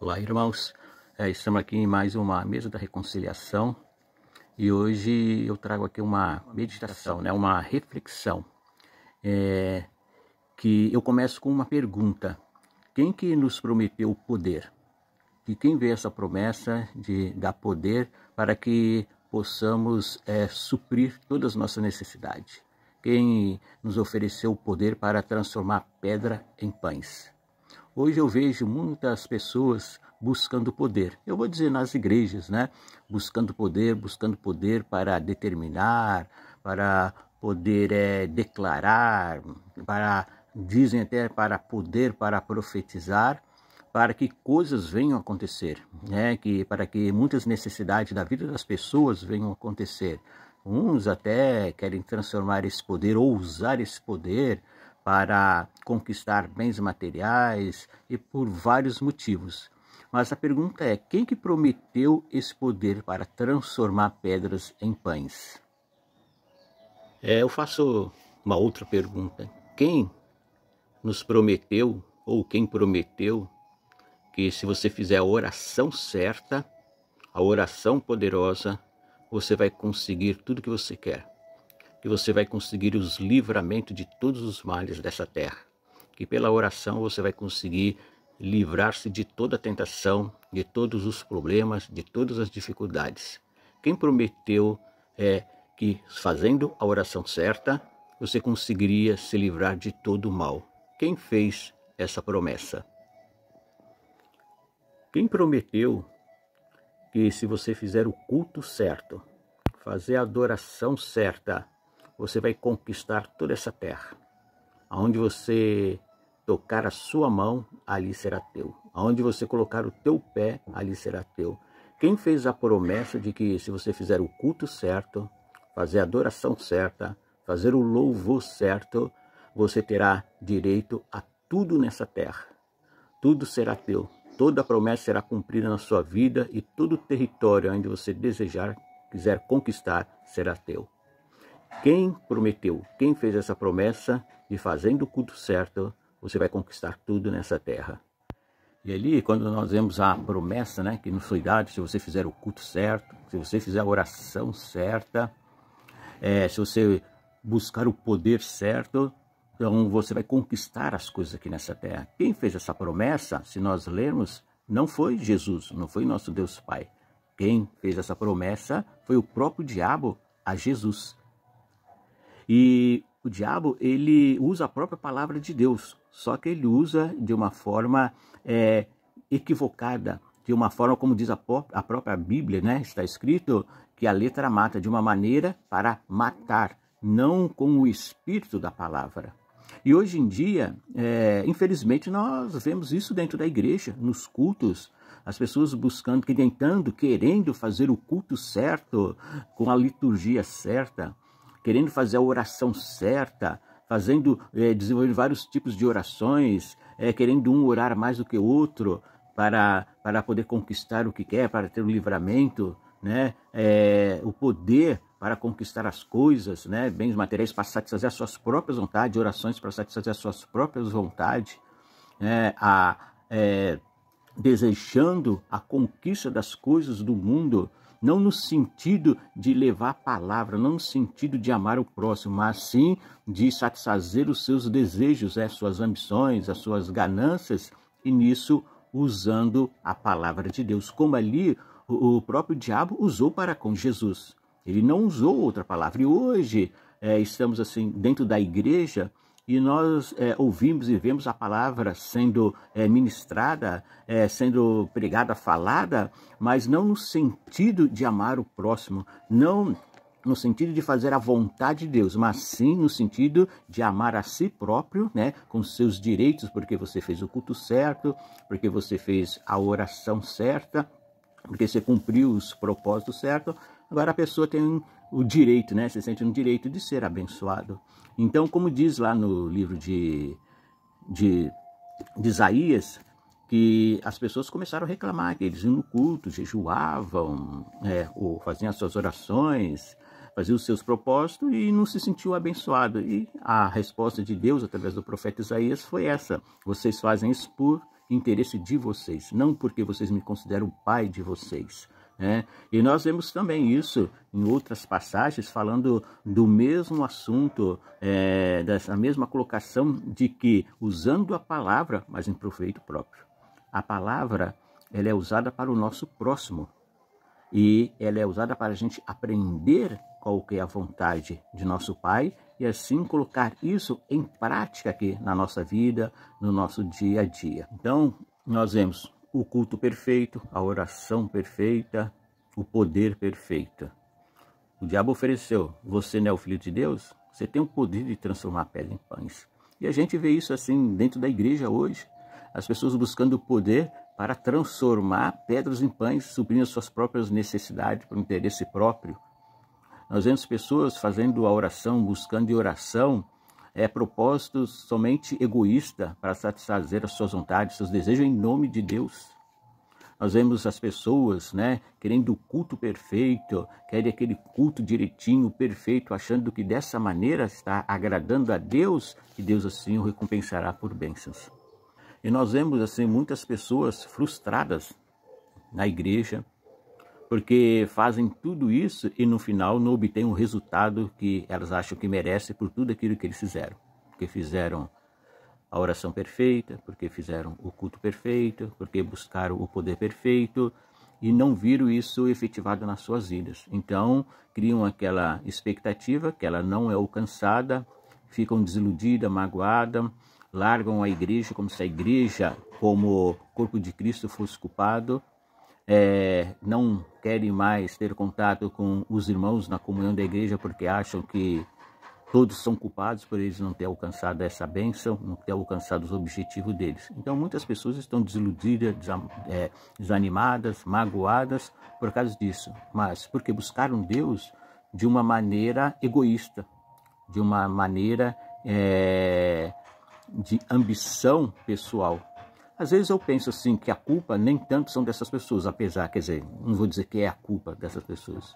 Olá, irmãos. Estamos aqui em mais uma mesa da reconciliação e hoje eu trago aqui uma meditação, uma reflexão, que eu começo com uma pergunta: quem que nos prometeu o poder? De quem veio essa promessa de dar poder para que possamos suprir todas as nossas necessidades? Quem nos ofereceu o poder para transformar pedra em pães? Hoje eu vejo muitas pessoas buscando poder. Eu vou dizer nas igrejas, buscando poder para determinar, para poder declarar, dizem até para poder, para profetizar, para que coisas venham a acontecer, para que muitas necessidades da vida das pessoas venham a acontecer. Uns até querem transformar esse poder ou usar esse poder para conquistar bens materiais e por vários motivos. Mas a pergunta é: quem que prometeu esse poder para transformar pedras em pães? Eu faço uma outra pergunta: quem nos prometeu, ou quem prometeu, que se você fizer a oração certa, a oração poderosa, você vai conseguir tudo que você quer? Que você vai conseguir os livramentos de todos os males dessa terra, que pela oração você vai conseguir livrar-se de toda a tentação, de todos os problemas, de todas as dificuldades. Quem prometeu que fazendo a oração certa, você conseguiria se livrar de todo o mal? Quem fez essa promessa? Quem prometeu que se você fizer o culto certo, fazer a adoração certa, você vai conquistar toda essa terra? Aonde você tocar a sua mão, ali será teu. Aonde você colocar o teu pé, ali será teu. Quem fez a promessa de que se você fizer o culto certo, fazer a adoração certa, fazer o louvor certo, você terá direito a tudo nessa terra? Tudo será teu. Toda a promessa será cumprida na sua vida e todo o território onde você desejar, quiser conquistar, será teu. Quem prometeu, quem fez essa promessa de fazendo o culto certo, você vai conquistar tudo nessa terra? E ali, quando nós vemos a promessa, que nos foi dada, se você fizer o culto certo, se você fizer a oração certa, se você buscar o poder certo, então você vai conquistar as coisas aqui nessa terra. Quem fez essa promessa, se nós lermos, não foi Jesus, não foi nosso Deus Pai. Quem fez essa promessa foi o próprio diabo a Jesus. E o diabo, ele usa a própria palavra de Deus, só que ele usa de uma forma equivocada, de uma forma, como diz a própria Bíblia, está escrito que a letra mata, de uma maneira para matar, não com o espírito da palavra. E hoje em dia, infelizmente, nós vemos isso dentro da igreja, nos cultos, as pessoas buscando, querendo fazer o culto certo, com a liturgia certa, querendo fazer a oração certa, desenvolvendo vários tipos de orações, querendo um orar mais do que o outro, para poder conquistar o que quer, para ter o livramento, o poder para conquistar as coisas, bens materiais, para satisfazer as suas próprias vontades, orações para satisfazer as suas próprias vontades, desejando a conquista das coisas do mundo, não no sentido de levar a palavra, não no sentido de amar o próximo, mas sim de satisfazer os seus desejos, suas ambições, as suas ganâncias, e nisso usando a palavra de Deus, como ali o próprio diabo usou para com Jesus. Ele não usou outra palavra. E hoje estamos assim dentro da igreja e nós ouvimos e vemos a palavra sendo ministrada, sendo pregada, falada, mas não no sentido de amar o próximo, não no sentido de fazer a vontade de Deus, mas sim no sentido de amar a si próprio, com seus direitos, porque você fez o culto certo, porque você fez a oração certa, porque você cumpriu os propósitos certos. Agora a pessoa tem o direito, se sente no direito de ser abençoado. Então, como diz lá no livro de Isaías, que as pessoas começaram a reclamar, que eles iam no culto, jejuavam, ou faziam as suas orações, faziam os seus propósitos e não se sentiu abençoado. E a resposta de Deus, através do profeta Isaías, foi essa: vocês fazem isso por interesse de vocês, não porque vocês me consideram o pai de vocês. E nós vemos também isso em outras passagens, falando do mesmo assunto, dessa mesma colocação de que, usando a palavra, mas em proveito próprio. A palavra, ela é usada para o nosso próximo. E ela é usada para a gente aprender qual que é a vontade de nosso Pai e assim colocar isso em prática aqui na nossa vida, no nosso dia a dia. Então, nós vemos o culto perfeito, a oração perfeita, o poder perfeito. O diabo ofereceu: você não é o Filho de Deus? Você tem o poder de transformar a pedra em pães. E a gente vê isso assim dentro da igreja hoje. As pessoas buscando o poder para transformar pedras em pães, suprindo as suas próprias necessidades para o interesse próprio. Nós vemos pessoas fazendo a oração, buscando em oração, propósitos somente egoístas para satisfazer as suas vontades, seus desejos em nome de Deus. Nós vemos as pessoas, querendo o culto perfeito, querem aquele culto direitinho, perfeito, achando que dessa maneira está agradando a Deus e Deus assim o recompensará por bênçãos. E nós vemos assim muitas pessoas frustradas na igreja, porque fazem tudo isso e no final não obtêm o resultado que elas acham que merecem por tudo aquilo que eles fizeram. Porque fizeram a oração perfeita, porque fizeram o culto perfeito, porque buscaram o poder perfeito e não viram isso efetivado nas suas vidas. Então criam aquela expectativa que ela não é alcançada, ficam desiludidas, magoadas, largam a igreja como se a igreja, como corpo de Cristo, fosse culpado, não querem mais ter contato com os irmãos na comunhão da igreja porque acham que todos são culpados por eles não ter alcançado essa bênção, não ter alcançado os objetivos deles. Então muitas pessoas estão desiludidas, desanimadas, magoadas por causa disso, mas porque buscaram Deus de uma maneira egoísta, de uma maneira de ambição pessoal. Às vezes eu penso assim que a culpa nem tanto são dessas pessoas, apesar, quer dizer, não vou dizer que é a culpa dessas pessoas,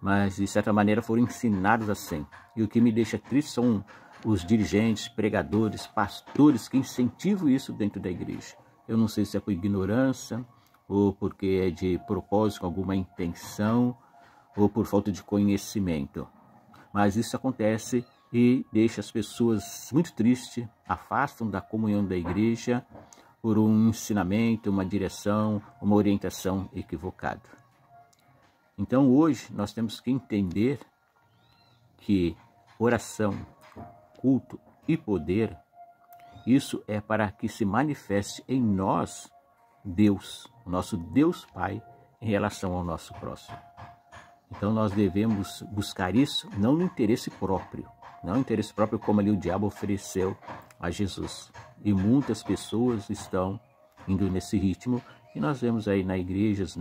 mas de certa maneira foram ensinados assim. E o que me deixa triste são os dirigentes, pregadores, pastores que incentivam isso dentro da igreja. Eu não sei se é por ignorância, ou porque é de propósito, com alguma intenção, ou por falta de conhecimento. Mas isso acontece e deixa as pessoas muito tristes, afastam da comunhão da igreja por um ensinamento, uma direção, uma orientação equivocada. Então hoje nós temos que entender que oração, culto e poder, isso é para que se manifeste em nós Deus, nosso Deus Pai, em relação ao nosso próximo. Então nós devemos buscar isso não no interesse próprio, não no interesse próprio como ali o diabo ofereceu a Jesus. E muitas pessoas estão indo nesse ritmo e nós vemos aí na igrejas,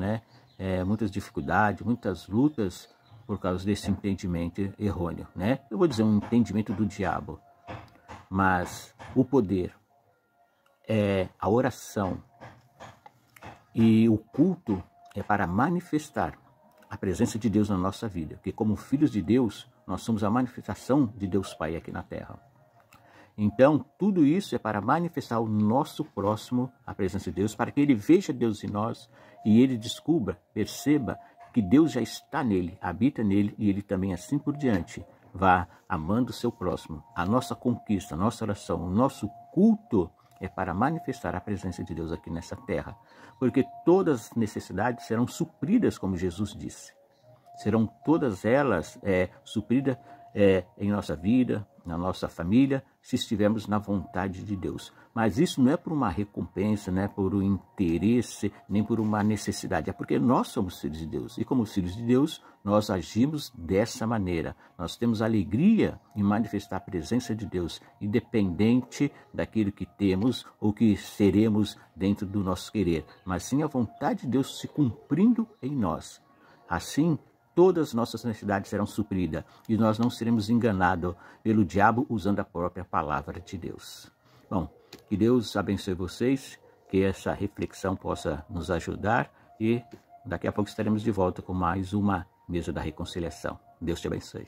muitas dificuldades, muitas lutas por causa desse entendimento errôneo, Eu vou dizer um entendimento do diabo, mas o poder, a oração e o culto é para manifestar a presença de Deus na nossa vida, porque como filhos de Deus, nós somos a manifestação de Deus Pai aqui na terra. Então, tudo isso é para manifestar ao nosso próximo a presença de Deus, para que ele veja Deus em nós e ele descubra, perceba que Deus já está nele, habita nele e ele também assim por diante. Vá amando o seu próximo. A nossa conquista, a nossa oração, o nosso culto é para manifestar a presença de Deus aqui nessa terra. Porque todas as necessidades serão supridas, como Jesus disse. Serão todas elas supridas em nossa vida, na nossa família, se estivermos na vontade de Deus. Mas isso não é por uma recompensa, não é por um interesse, nem por uma necessidade. É porque nós somos filhos de Deus. E como filhos de Deus, nós agimos dessa maneira. Nós temos alegria em manifestar a presença de Deus, independente daquilo que temos ou que seremos dentro do nosso querer. Mas sim a vontade de Deus se cumprindo em nós. Assim, todas as nossas necessidades serão supridas e nós não seremos enganados pelo diabo usando a própria palavra de Deus. Bom, que Deus abençoe vocês, que essa reflexão possa nos ajudar e daqui a pouco estaremos de volta com mais uma Mesa da Reconciliação. Deus te abençoe.